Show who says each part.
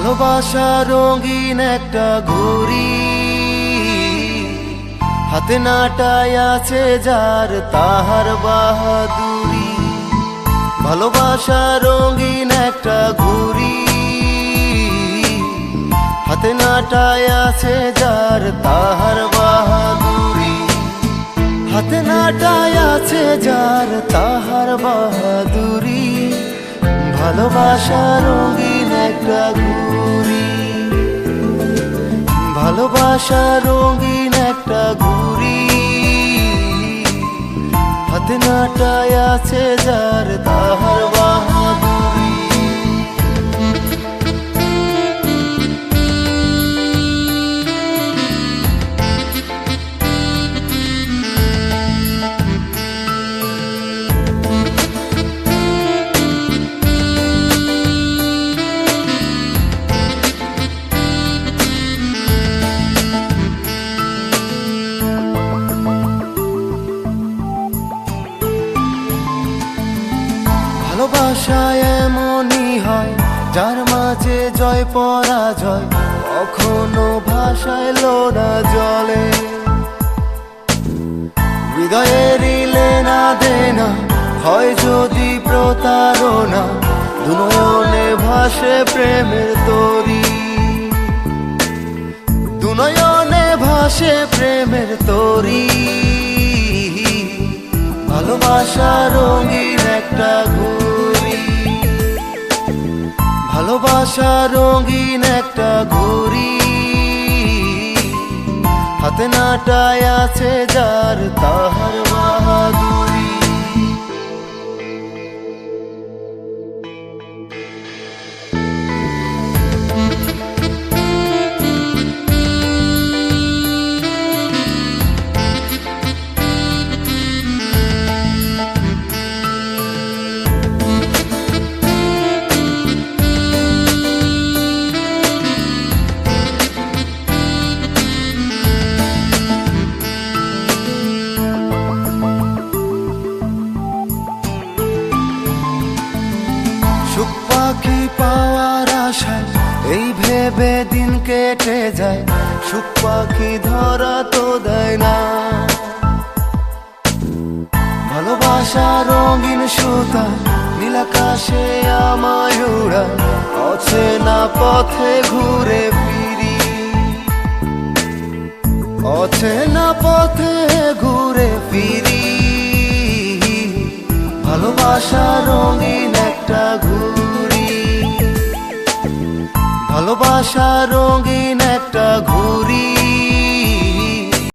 Speaker 1: ভালোবাসা রঙিন একটা ঘড়ি, হাতে নাটায় আছে যার তাহার বাহাদুরি। ভালোবাসা রঙিন একটা ঘড়ি, হাতে নাটায় আছে যার তাহার বাহাদুরি। হাতে নাটায় আছে যার তাহার বাহাদুরি। ভালোবাসা রঙিন একটা ঘড়ি, ভালোবাসা রঙিন একটা ঘড়ি, হাতে নাটায় আছে যার তাহার বাহাদুরি। ভালোবাসায় এমনই হয় যার মাঝে জয় পরাজয় কখনো ভাষায় লোনা জলে। হৃদয়ের লেনা দেনা হয় যদি প্রতারণা, দুনয়নে ভাসে প্রেমের তরী। দুনয়নে ভাসে প্রেমের তরী। ভালোবাসা রঙিন একটা ঘড়ি, ভালোবাসা রঙিন একটা ঘড়ি, হাতে নাটায় আছে যার তাহার বাহাদুরি। সুখ পাখি পাওয়ার আশায় এই ভেবে দিন কেটে যায়, সুখ পাখি ধরা তো দেয় না। ভালোবাসা রঙিন সুতা নীলাকাশে আমায় উড়ায়, অচেনা পথে ঘুরে ফিরি। অচেনা পথে ঘুরে ফিরি। ভালোবাসা রঙিন একটা ঘড়ি, ভালোবাসা রঙিন একটা ঘড়ি,